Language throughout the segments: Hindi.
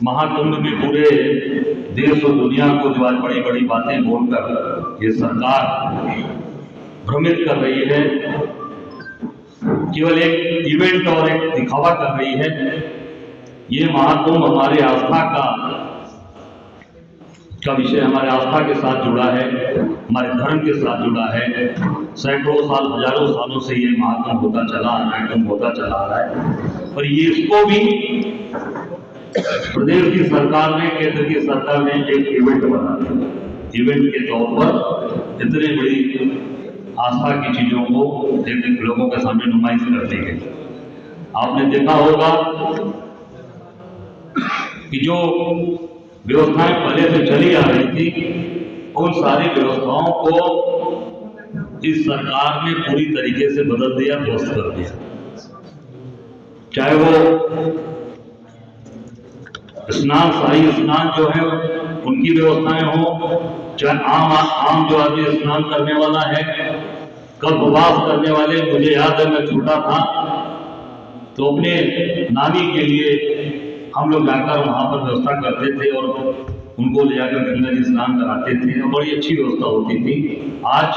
महाकुंभ में पूरे देश और दुनिया को जो आज बड़ी बड़ी बातें बोलकर ये सरकार भ्रमित कर रही है, केवल एक इवेंट और एक दिखावा कर रही है। ये महाकुंभ हमारे आस्था का विषय, हमारे आस्था के साथ जुड़ा है, हमारे धर्म के साथ जुड़ा है। सैकड़ों साल, हजारों सालों से ये महाकुंभ होता चला आ रहा है, कुंभ होता चला आ रहा है। पर ये इसको भी प्रदेश की सरकार ने, केंद्र की सरकार ने एक इवेंट बना दिया। इवेंट के तौर पर इतनी बड़ी आस्था की चीजों को लोगों के सामने नुमाइश कर दी गई। आपने देखा होगा कि जो व्यवस्थाएं पहले से चली आ रही थी, उन सारी व्यवस्थाओं को इस सरकार ने पूरी तरीके से बदल दिया, ध्वस्त कर दिया। चाहे वो स्नान, शाही स्नान जो है उनकी व्यवस्थाएं हो, चाहे आम जो आदमी स्नान करने वाला है, कल उपवास करने वाले। मुझे याद है, मैं छोटा था तो अपने नानी के लिए हम लोग जाकर वहां पर व्यवस्था करते थे और उनको ले जाकर गंगा जी स्नान कराते थे और बड़ी अच्छी व्यवस्था होती थी। आज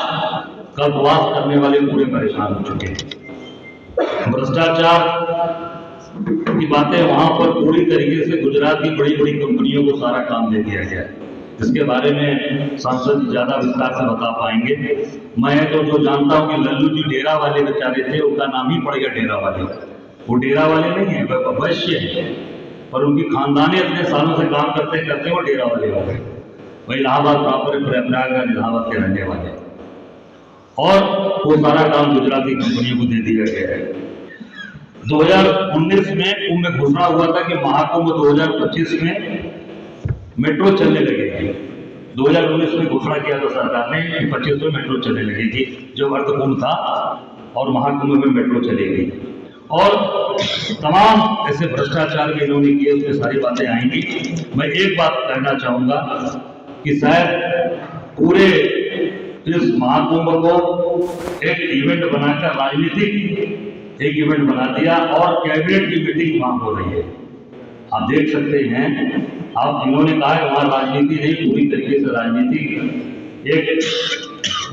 कल उपवास करने वाले पूरे परेशान हो चुके हैं। भ्रष्टाचार की बातें वहां पर पूरी तरीके से गुजरात की बड़ी बड़ी कंपनियों को सारा काम दे दिया गया है। इसके बारे में सांसद ज्यादा विस्तार से बता पाएंगे। मैं तो जो जानता हूं कि लल्लू जी डेरा वाले बेचारे थे, उनका नाम ही पड़ गया डेरा वाले। वो डेरा वाले नहीं है, वह अवश्य है, पर उनकी खानदानी इतने सालों से काम करते करते वो डेरा वाले हो गए। वही इलाहाबाद प्रॉपर, प्रयागराज इलाहाबाद के रहने वाले, और वो सारा काम गुजराती कंपनियों को दे दिया गया है। 2019 में कुंभ में घोषणा हुआ था कि महाकुंभ 2025 में मेट्रो चलने लगेगी। 2019 में घोषणा किया था सरकार ने कि 25 में मेट्रो चलने लगेगी, जो अर्ध कुंभ था, और महाकुंभ में मेट्रो चलेगी। और तमाम ऐसे भ्रष्टाचार के इन्होंने किए, उसमें सारी बातें आएंगी। मैं एक बात कहना चाहूंगा कि शायद पूरे इस महाकुंभ को एक इवेंट बनाकर राजनीतिक एक इवेंट बना दिया और कैबिनेट की मीटिंग वहां हो रही है। आप देख सकते हैं, आप इन्होंने कहा है वहां राजनीति नहीं, पूरी तरीके से राजनीति एक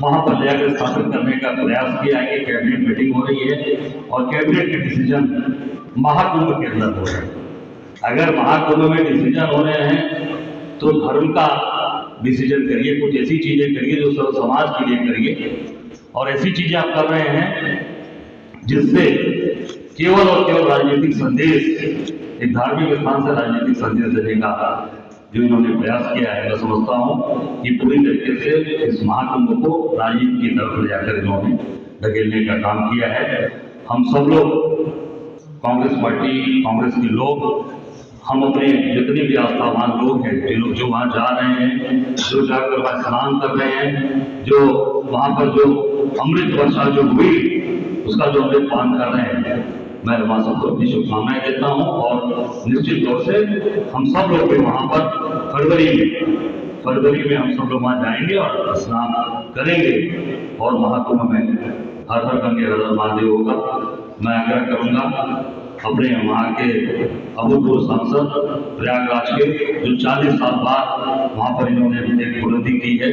वहां पर जाकर स्थापित करने का प्रयास किया है कि कैबिनेट मीटिंग हो रही है और कैबिनेट के डिसीजन महाकुंभ के अंदर हो रहे हैं। अगर महाकुंभ में डिसीजन हो रहे हैं तो धर्म का डिसीजन करिए, कुछ ऐसी चीजें करिए जो सब समाज के लिए करिए, और ऐसी चीजें आप कर रहे हैं जिससे केवल और केवल राजनीतिक संदेश, एक धार्मिक स्थान से राजनीतिक संदेश देने का जो इन्होंने प्रयास किया है। मैं समझता हूं कि पूरी तरीके से इस महाकुंभ को राजनीति की तरफ ले जाकर इन्होंने धकेलने का काम किया है। हम सब लोग, कांग्रेस पार्टी, कांग्रेस के लोग, हम अपने जितने भी आस्थावान लोग हैं, जो वहां जा रहे हैं, जो जाकर वहां स्नान कर रहे हैं, जो वहां पर जो अमृत वर्षा जो हुई उसका जो अमृत पान कर रहे हैं, मैं वहां सबको अपनी शुभकामनाएं देता हूं। और निश्चित तौर से हम सब लोग भी वहां पर फरवरी में हम सब लोग वहां जाएंगे और स्नान करेंगे और महाकुंभ में हर हर गंगे हर हर महादेव होगा। मैं आग्रह करूंगा अपने वहां के अभूतपूर्व सांसद प्रयागराज के, जो 40 साल बाद वहां पर इन्होंने एक बुलंदी की है,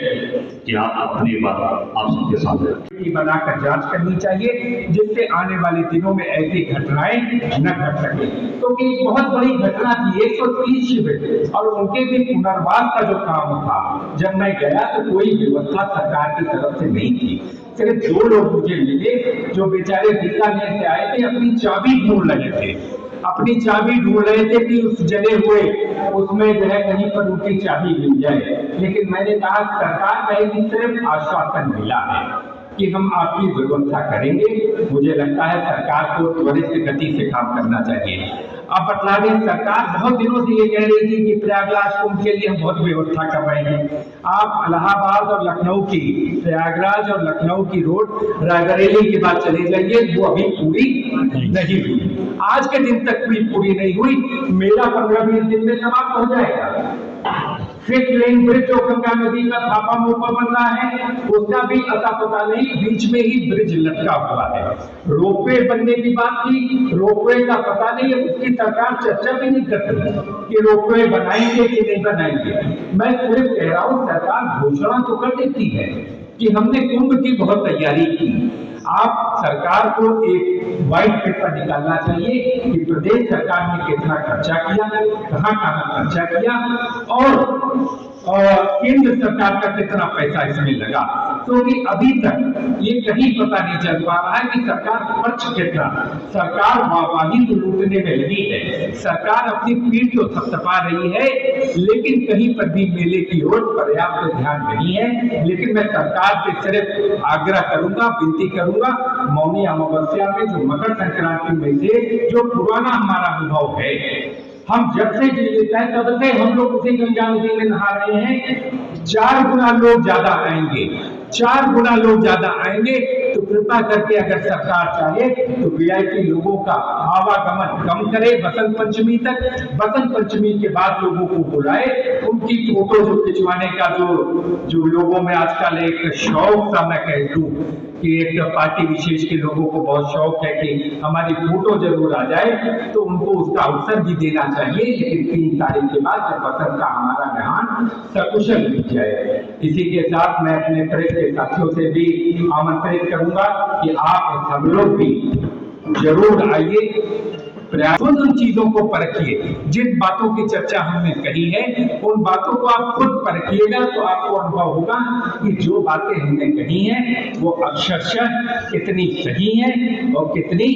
कि आप अपनी बात आप सबके सामने बनाकर जांच करनी चाहिए, जिससे आने वाले दिनों में ऐसी घटनाएं न घट सके। क्योंकि तो बहुत बड़ी घटना थी, 130 शिविर और उनके भी पुनर्वास का जो काम था, जब मैं गया तो कोई व्यवस्था सरकार की तरफ से नहीं थी। सिर्फ 2 लोग मुझे मिले जो बेचारे बीकानेर से आए थे, अपनी चाबी ढूंढ रहे थे कि उस जले हुए उसमें जो है कहीं पर उनकी चाबी मिल जाए। लेकिन मैंने कहा सरकार कहेगी सिर्फ आश्वासन मिला है कि हम आपकी व्यवस्था करेंगे। मुझे लगता है सरकार को त्वरित गति से काम करना चाहिए। अब बतला दें, सरकार बहुत दिनों से ये कह रही थी कि प्रयागराज कुंभ के लिए हम बहुत व्यवस्था कर रहे हैं। आप इलाहाबाद और लखनऊ की, प्रयागराज और लखनऊ की रोड रायबरेली के बाद चले जाइए, वो अभी पूरी नहीं हुई, आज के दिन तक भी पूरी नहीं हुई। मेरा 15-20 दिन में समाप्त हो जाएगा। फिफ्थ लेन ब्रिज जो गंगा नदी का थापा मोपा बन रहा है, उसका भी अता पता नहीं, बीच में ही ब्रिज लटका हुआ है। रोपवे बनने की बात थी, रोपवे का पता नहीं, उसकी सरकार चर्चा भी नहीं करती कि रोपवे बनाएंगे कि नहीं बनाएंगे। मैं सिर्फ कह रहा हूं, सरकार घोषणा तो कर देती है कि हमने कुंभ की बहुत तैयारी की। आप सरकार को एक व्हाइट पेपर निकालना चाहिए कि प्रदेश सरकार ने कितना खर्चा किया, कहां कहां खर्चा किया, और केंद्र सरकार का कितना पैसा इसमें लगा। क्योंकि अभी तक ये कहीं पता नहीं चल पा रहा है कि सरकार खर्च कितना। सरकार वाहवाही तो लूटने में लगी है, सरकार अपनी पीठ तो थपथपा रही है, लेकिन कहीं पर भी मेले की ओर पर्याप्त ध्यान नहीं है। लेकिन मैं सरकार से सिर्फ आग्रह करूंगा, विनती करूंगा, मौनी अमावस्या में जो मकर संक्रांति में से जो पुराना हमारा अनुभव है, हम जब से जी लेता है तब से हम लोग उसी गंगा नदी में नहा रहे हैं। 4 गुना लोग ज्यादा आएंगे, 4 गुना लोग ज्यादा आएंगे। तो कृपा करके अगर सरकार चाहे तो वीआईपी लोगों का आवागमन कम करे बसंत पंचमी तक। बसंत पंचमी के बाद लोगों को बुलाए, उनकी फोटो जो खिंचवाने का जो लोगों में आजकल एक शौक सा मैं कह दूं कि एक पार्टी विशेष के लोगों को बहुत शौक है कि हमारी फोटो जरूर आ जाए, तो उनको उसका अवसर भी देना चाहिए। लेकिन 3 तारीख के बाद जब बसंत का हमारा नहान सकुशल बीत जाए। इसी के साथ मैं अपने प्रेस के साथियों से भी आमंत्रित करूंगा कि आप सब लोग भी जरूर आइए, उन चीजों को परखिए। जिन बातों की चर्चा हमने कही है, उन बातों को आप खुद परखिएगा तो आपको अनुभव होगा कि जो बातें हमने कही हैं वो अक्षरशः कितनी सही हैं और कितनी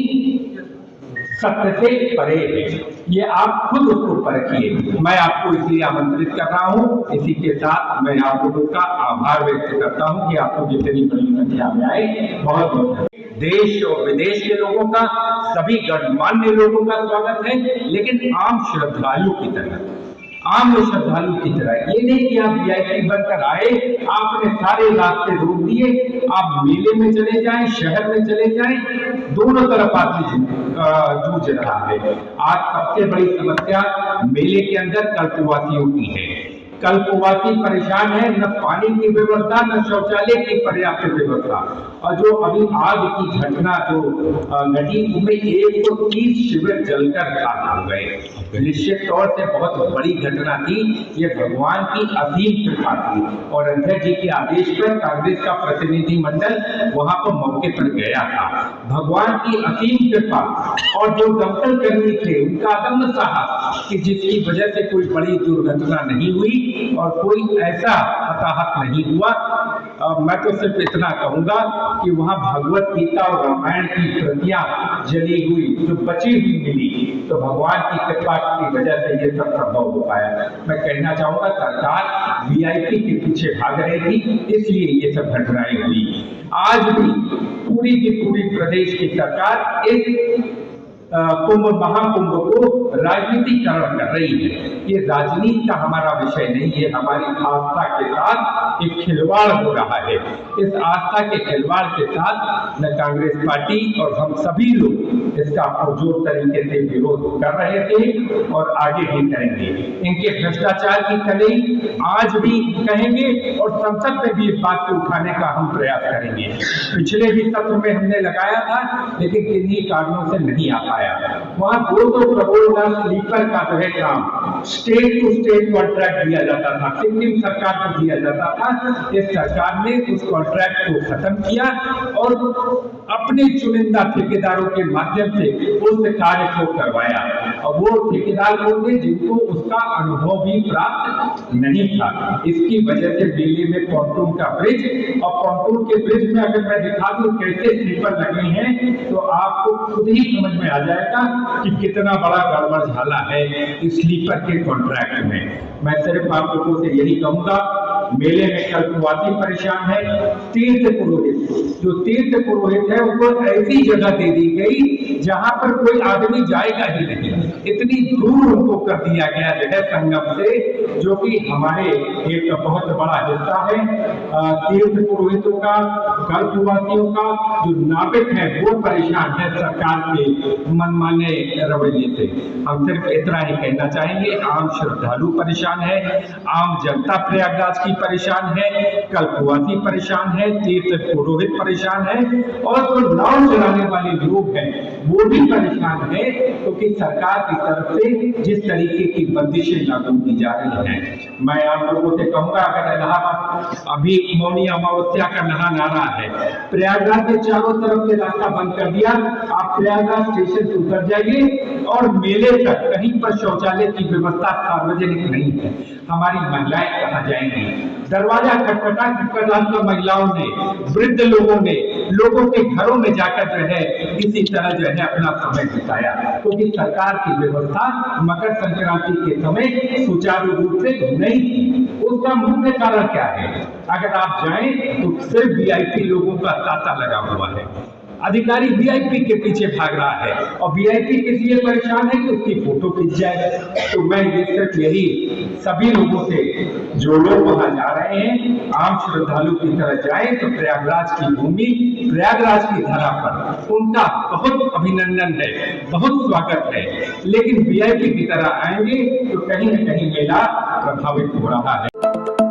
सत्य से परे है। ये आप खुद उसको परखिए। मैं आपको इसलिए आमंत्रित कर रहा हूं। इसी के साथ मैं आप लोगों का आभार व्यक्त करता हूं कि आप लोग जितनी बड़ी संख्या में आए, बहुत बहुत देश और विदेश के लोगों का, सभी गणमान्य लोगों का स्वागत है। लेकिन आम श्रद्धालु की तरह, आम श्रद्धालु की तरह, ये नहीं कि आप वीआईपी बनकर आए, आपने सारे रास्ते रोक दिए, आप मेले में चले जाएं, शहर में चले जाएं, दोनों तरफ आदमी जूझ रहा है। आज सबसे बड़ी समस्या मेले के अंदर कल्पवासियों की है। कल्पवासी परेशान है, न पानी की व्यवस्था, न शौचालय की पर्याप्त व्यवस्था। और जो अभी आग की घटना जो घटी, उनमें 130 शिविर जलकर खाक हो गए। निश्चित तौर से बहुत बड़ी घटना थी। ये भगवान की असीम कृपा थी और अध्यक्ष जी के आदेश पर कांग्रेस का प्रतिनिधिमंडल वहां पर मौके पर गया था। भगवान की असीम कृपा और जो दमकल कर्मी थे उनका अदम्य साहस कि जिसकी वजह से कोई बड़ी दुर्घटना नहीं हुई और कोई ऐसा हताहत नहीं हुआ। मैं तो सिर्फ इतना कहूंगा कि वहां भगवत गीता और रामायण की प्रतियां जली हुई जो बची हुई मिली, तो भगवान की कृपा की वजह से ये सब संभव हो पाया। मैं कहना चाहूंगा सरकार वीआईपी के पीछे भाग रही थी, इसलिए ये सब घटनाएं हुई। आज भी पूरी की पूरी प्रदेश की सरकार इस कुंभ महाकुंभ को राजनीतिकरण कर रही है। ये राजनीति का हमारा विषय नहीं है, हमारी आस्था के साथ एक खिलवाड़ हो रहा है। इस आस्था के खिलवाड़ के साथ न कांग्रेस पार्टी और हम सभी लोग इसका पुरजोर तरीके से विरोध कर रहे थे और आगे भी करेंगे। इनके भ्रष्टाचार की कलई आज भी कहेंगे और संसद में भी इस बात को उठाने का हम प्रयास करेंगे। पिछले भी सत्र में हमने लगाया था, लेकिन किन्हीं कारणों से नहीं आ पाया। वहां 200 करोड़ का स्लीपर का जो है काम स्टेट टू स्टेट कॉन्ट्रैक्ट दिया जाता था, सिक्किम सरकार को दिया जाता था। इस सरकार ने उस कॉन्ट्रैक्ट को खत्म किया और अपने चुनिंदा ठेकेदारों के माध्यम से उस कार्य को करवाया। और वो ठेकेदार लोग थे जिनको उसका अनुभव भी प्राप्त नहीं था। इसकी वजह से दिल्ली में पॉन्टून का ब्रिज, और पॉन्टून के ब्रिज में अगर मैं दिखा दूं कैसे स्लीपर लगे हैं तो आपको खुद ही समझ में आ जाएगा कि कितना बड़ा गड़बड़ झाला है इस स्लीपर के कॉन्ट्रैक्ट में। मैं सिर्फ आप लोगों से यही कहूंगा मेले में कल्पवासी परेशान है। तीर्थ पुरोहित, जो तीर्थ पुरोहित है उनको ऐसी जगह दे दी गई जहां पर कोई आदमी जाएगा ही नहीं, इतनी दूर उनको कर दिया गया जो है संगम से, जो कि हमारे एक बहुत बड़ा हिस्सा है तीर्थ पुरोहितों का, कल्पवासियों का। जो नाविक है वो परेशान है सरकार के मनमाने रवैये से। हम सिर्फ इतना ही कहना चाहेंगे, आम श्रद्धालु परेशान है, आम जनता प्रयागराज की परेशान है, कल्पवासी परेशान है, तीर्थ पुरोहित परेशान है, और जो नाव चलाने वाले लोग हैं वो भी परेशान है, क्योंकि सरकार की तरफ से जिस तरीके की बंदिशें लागू की जा रही हैं। मैं आप लोगों से कहूंगा, अगर इलाहाबाद अभी मौनी अमावस्या का नहाना आ रहा है, प्रयागराज के चारों तरफ से रास्ता बंद कर दिया, आप प्रयागराज स्टेशन से उतर जाइए और मेले तक कहीं पर शौचालय की व्यवस्था सार्वजनिक नहीं है। हमारी महिलाएं कहाँ जाएंगी? दरवाजा खटखटा तो महिलाओं ने, वृद्ध लोगों ने, लोगों के घरों में जाकर जो है इसी तरह जो है अपना समय बिताया, क्योंकि सरकार की व्यवस्था मकर संक्रांति के समय सुचारू रूप से नहीं थी। उसका मुख्य कारण क्या है? अगर आप जाएं तो सिर्फ वीआईपी लोगों का तांता लगा हुआ है, अधिकारी वीआईपी के पीछे भाग रहा है, और वीआईपी किस लिए परेशान है कि उसकी फोटो खींच जाए। तो मैं ये सिर्फ यही सभी लोगों से, जो लोग वहां जा रहे हैं आम श्रद्धालु की तरह जाएं तो प्रयागराज की भूमि, प्रयागराज की धरा पर उनका बहुत अभिनंदन है, बहुत स्वागत है, लेकिन वीआईपी की तरह आएंगे तो कहीं न कहीं मेला प्रभावित हो रहा है।